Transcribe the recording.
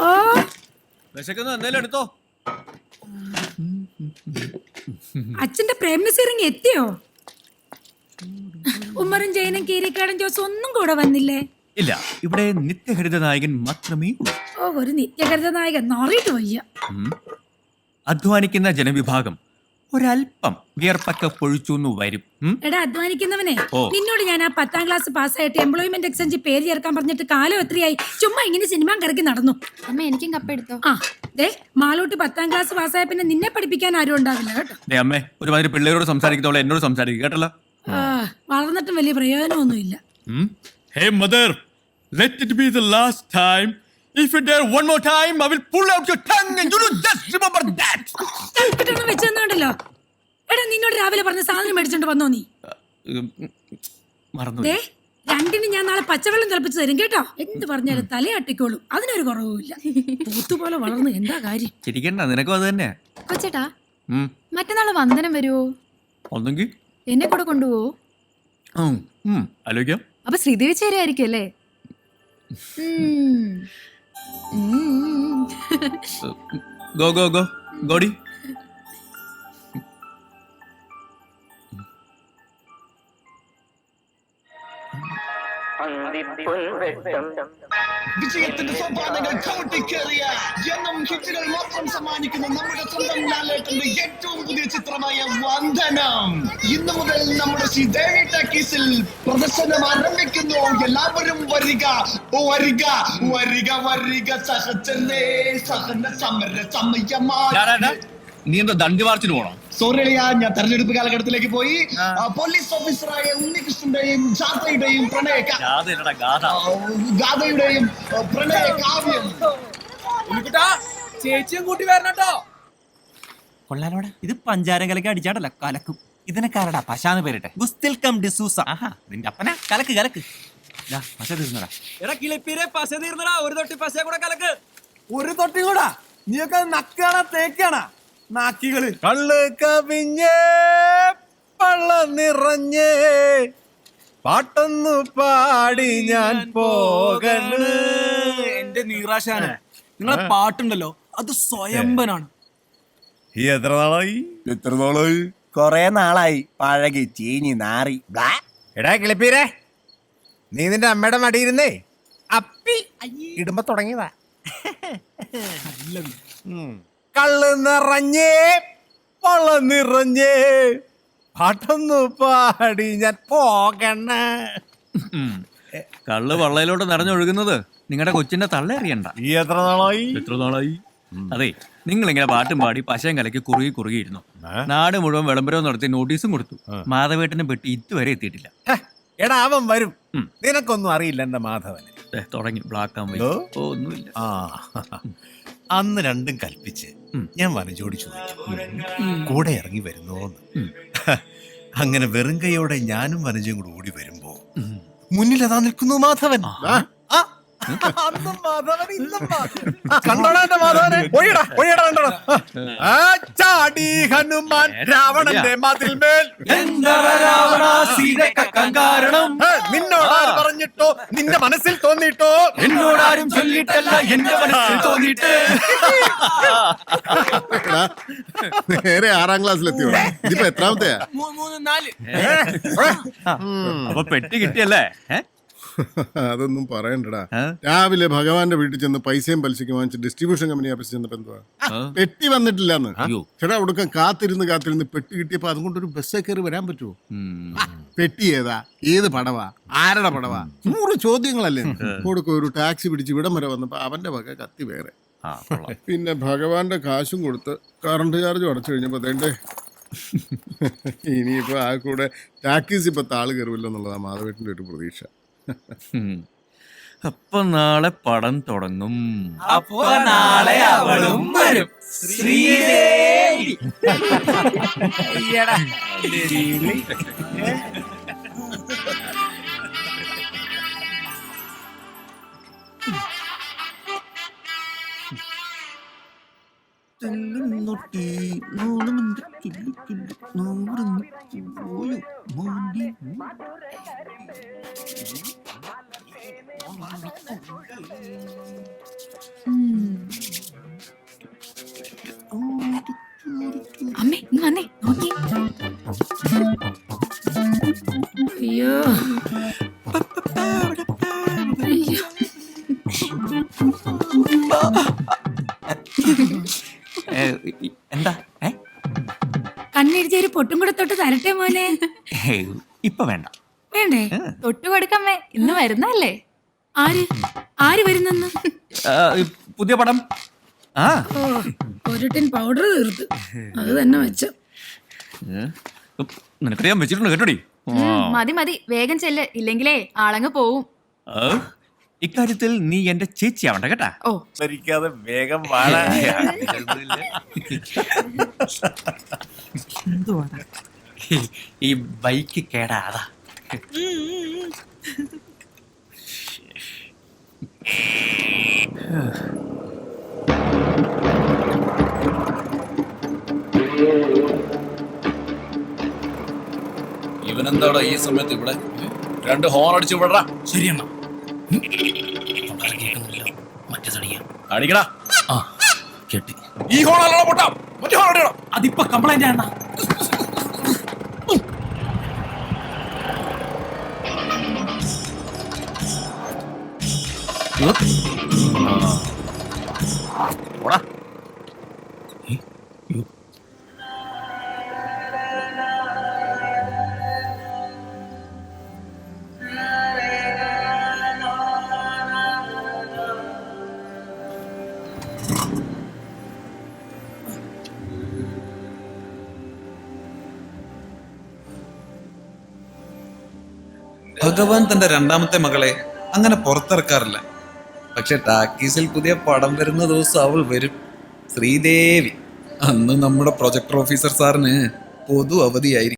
ഓ വിശക്കുന്നു എന്തേലും എടുത്തോ. അച്ഛന്റെ പ്രേംനസീറിങ് എത്തിയോ? ഉമ്മറും ജയനും കീരിക്കാടൻ ജോസ് ഒന്നും കൂടെ വന്നില്ലേ? ഇല്ല, ഇവിടെ നിത്യഹരിത നായകൻ മാത്രമേ ഉള്ളൂ. ഓ, ഒരു നിത്യഹരിത നായകൻ നാറിയിട്ട് വയ്യ. അധ്വാനിക്കുന്ന ജനവിഭാഗം ഒരല്പം വിയർപ്പൊക്കെ പൊഴിച്ചു വരും. എടാ അധ്വാനിക്കുന്നവനെ, നിന്നോട് ഞാൻ ആ 10ാം ക്ലാസ് പാസ്സായിട്ട് എംപ്ലോയ്മെന്റ് എക്സ്ചേഞ്ച് പേര് ചേർക്കാൻ പറഞ്ഞിട്ട് കാലം എത്രയായി? ചുമ്മാ ഇങ്ങനെ സിനിമ കറക്കി നടന്നു. അമ്മ എനിക്കും കപ്പെടുത്തോ? ആ ദേ, മാളൂട്ടി 10ാം ക്ലാസ് പാസ്സായ പിന്നെ നിന്നെ പഠിപ്പിക്കാൻ ആരും ഉണ്ടാവില്ല കേട്ടോ. അമ്മേ, ഒരുമാതിരി പിള്ളേരോട് സംസാരിക്കത്തോളം എന്നോട് സംസാരിക്കുക കേട്ടല്ലോ. വളർന്നിട്ടും വലിയ പ്രയോജനമൊന്നുമില്ല. Hey mother, let it be the last time. If you dare one more time, I will pull out your tongue and you will just remember that. തൽക്കിട്ടൊന്നും വെച്ചെന്നുണ്ടല്ലോ. എടാ, നിന്നോട് രാവിലെ പറഞ്ഞ സാധനം മേടിച്ചോണ്ട് വന്നോ നീ? മറന്നു. ദേ, രണ്ടിനും ഞാൻ നാളെ പച്ചവെള്ളം തിളപ്പിച്ച് തരും കേട്ടോ. എന്ത് പറഞ്ഞാലും തലയാട്ടിക്കോളൂ, അതിനൊരു കുറവുമില്ല. പൂത്തുപോലെ വളർന്നു എന്താ കാര്യം? ചിരിക്കണ്ട, നിനക്കും അത് തന്നെ. കൊച്ചേട്ടാ, മറ്റന്നാള് വന്ദനം വരുവോ? ഒന്നെങ്കിൽ എന്നെ കൂടെ കൊണ്ടുപോവോ? ആലോചിക്കാം. അപ്പൊ ശ്രീദേവി ചേരായിരിക്കും അല്ലേ? ഗോ ഗോ ഗോ ഗോഡി. വിജയത്തിന്റെ സോപാനങ്ങൾ ചവിട്ടിക്കേറിയ എന്നും ഹിറ്റുകൾ മാത്രം സമ്മാനിക്കുന്ന നമ്മുടെ സ്വന്തം ലാലേട്ടന്റെ ഏറ്റവും പുതിയ ചിത്രമായ വന്ദനം ഇന്നു മുതൽ നമ്മുടെ ശ്രീദേവി ടാക്കീസിൽ പ്രദർശനം ആരംഭിക്കുന്നു. എല്ലാവരും വരിക വരിക വരിക വരിക, സഹചരേ സഹന സമര സമയമാണ്. നീ എന്താ ദണ്ഡി മാർച്ചിന് പോണോ? സോറി അളിയാ, ഞാൻ തെരഞ്ഞെടുപ്പ് കാലഘട്ടത്തിലേക്ക് പോയി. പോലീസ് ഓഫീസറായ ഉണ്ണികൃഷ്ണന്റെയും ജാഥയുടെയും ഗാഥയുടെയും പ്രണയ കാവ്യം. ചേച്ചിയും കൂട്ടി വരണട്ടോ. കൊള്ളാലോടെ, ഇത് പഞ്ചാരം കലക്കി അടിച്ചാടല്ല, കലക്കും. ഇതിനെക്കാരടാ പശാന്ന് പേരിട്ടെ. ഗുസ്തിൽ കം ഡിസൂസ. ആഹാ, നിന്റെ അപ്പനാ. കലക്ക് കലക്ക്. പശ തീർന്നടാ. എടാ കിളിപ്പീരെ, പശ തീർന്നടാ. ഒരു തൊട്ടി പശ കൂടെ കലക്ക്. ഒരു തൊട്ടി കൂടാ? നീയൊക്കെ നക്കാണാ തേക്കാണാ? നാക്കികള്. കള്ള് കവിഞ്ഞേ പള്ള നിറഞ്ഞേ പാട്ടൊന്നു പാടി ഞാൻ പോകണ്. എന്റെ നീറാശാന, നിങ്ങളെ പാട്ടുണ്ടല്ലോ, അത് സ്വയംഭനാണ്. എത്ര നാളായി? കൊറേ നാളായി. പഴകി ചീഞ്ഞി നാറി. എടാ കിളിപ്പീരെ, നീ നിന്റെ അമ്മയുടെ മടിയിരുന്നേ അപ്പി ഇടുമ്പോ തുടങ്ങിയതാ. കള്ള് നിറഞ്ഞേ പള്ള നിറഞ്ഞേ പാട്ടൊന്നു പാടി ഞാൻ പോകണ. കള്ള് വള്ളയിലോട്ട് നിറഞ്ഞൊഴുകുന്നത് നിങ്ങളുടെ കൊച്ചിന്റെ തള്ള അറിയണ്ട. എത്ര നാളായി? അതെ, നിങ്ങളിങ്ങനെ പാട്ടും പാടി പശയും കലക്കി കുറുകിയിരുന്നു. നാട് മുഴുവൻ വിളംബരവും നടത്തി നോട്ടീസും കൊടുത്തു. മാധവേട്ടനെ പെട്ടി ഇതുവരെ എത്തിയിട്ടില്ല. എടാ അവൻ വരും. നിനക്കൊന്നും അറിയില്ല എന്റെ മാധവന്. തുടങ്ങി ബ്ലാക്ക് ആൻഡ് വൈറ്റ്. ഒന്നുമില്ല. അന്ന് രണ്ടും കൽപ്പിച്ച് ഞാൻ വനജോടി ചോദിച്ചു കൂടെ ഇറങ്ങി വരുന്നോന്ന്. അങ്ങനെ വെറും കൈയോടെ ഞാനും വനജയും കൂടെ ഓടി വരുമ്പോ മുന്നിൽ അതാ നിൽക്കുന്നു മാധവൻ. കണ്ടോടാ എന്റെ മാധവനെ. ചാടി ഹനുമാൻ രാവണന്റെ മതിൽമേൽ. നിന്നോടാരും പറഞ്ഞിട്ടോ നിന്റെ മനസ്സിൽ തോന്നിട്ടോ? എന്നോടാരും ചൊല്ലിട്ടല്ല, എന്റെ മനസ്സിൽ തോന്നിട്ട്. നേരെ 6ാം ക്ലാസ്സിലെത്തിയോ? ഇതിപ്പോ എത്രാമത്തെയാ? 3, 4. അപ്പൊ പെട്ടി കിട്ടിയല്ലേ? അതൊന്നും പറയണ്ടടാ. രാവിലെ ഭഗവാന്റെ വീട്ടിൽ ചെന്ന് പൈസയും പലിശയ്ക്ക് വാങ്ങിച്ച് ഡിസ്ട്രിബ്യൂഷൻ കമ്പനി ഓഫീസിൽ ചെന്നപ്പോ എന്തുവാ പെട്ടി വന്നിട്ടില്ലാന്ന്. ചേട്ടാ ഒടുക്കം കാത്തിരുന്ന് പെട്ടി കിട്ടിയപ്പോ അതുകൊണ്ടൊരു ബസ്സേ കയറി വരാൻ പറ്റുമോ? പെട്ടി ഏതാ, ഏത് പടവാ, ആരുടെ പടവാ, 100 ചോദ്യങ്ങളല്ലേ. കൊടുക്ക ഒരു ടാക്സി പിടിച്ച് ഇവിടം വരെ വന്നപ്പോ അവന്റെ വക കത്തി വേറെ. പിന്നെ ഭഗവാന്റെ കാശും കൊടുത്ത് കറണ്ട് ചാർജും അടച്ചു കഴിഞ്ഞപ്പോ അതേണ്ടേ ഇനിയിപ്പോ ആ കൂടെ ടാക്സി ഇപ്പൊ താള് കയറുമല്ലോ എന്നുള്ളതാ മാധവേട്ടന്റെ ഒരു പ്രതീക്ഷ. അപ്പൊ നാളെ പടം തുടങ്ങും. അപ്പൊ നാളെ അവളും വരും. ശ്രീദേവി. എന്താ കണ്ണെഴുതി ഒരു പൊട്ടും കൂടെ തൊട്ട് തരട്ടെ മോനെ. ഇപ്പൊ വേണ്ട. വേണ്ടേ? തൊട്ടു കൊടുക്കമ്മേ, ഇന്ന് വരുന്നല്ലേ? ആര് ആര് വരുന്നെന്ന്? പുതിയ പടം. ആ ഓ, ഒരു ടിൻ പൗഡർ തീർത്ത്. അത് തന്നെ വെച്ച. നിനക്കറിയാൻ വെച്ചിട്ടുണ്ട് കേട്ടോടി. മതി മതി, വേഗം ചെല്ല്, ഇല്ലെങ്കിലേ ആളങ്ങ് പോവും. ഇക്കാര്യത്തിൽ നീ എന്റെ ചേച്ചി ആവണ്ട കേട്ടാ. ഓ, ഭരിക്കാതെ വേഗം വാടാ. ഈ ബൈക്ക് കേടാ. ഇവനെന്താടാ ഈ സമയത്ത് ഇവിടെ? 2 ഹോൺ അടിച്ചു വിടറാ. ശരിയെന്നാ അടിക്കടാ. കേട്ടി. ഈ ഹോൺ അല്ലോ പൊട്ടാ, മറ്റേ ഹോൺ അടിക്കണം. അതിപ്പോ കംപ്ലൈന്റ് ആണ്. ഭഗവാൻ തന്റെ 2ാമത്തെ മകളെ അങ്ങനെ പുറത്തിറക്കാറില്ല. പക്ഷെ ടാക്കീസിൽ പുതിയ പടം വരുന്ന ദിവസം അവൾ വരും. ശ്രീദേവി. അന്ന് നമ്മുടെ പ്രൊജക്ടർ ഓഫീസർ സാറിന് പൊതു അവധിയായിരിക്കും.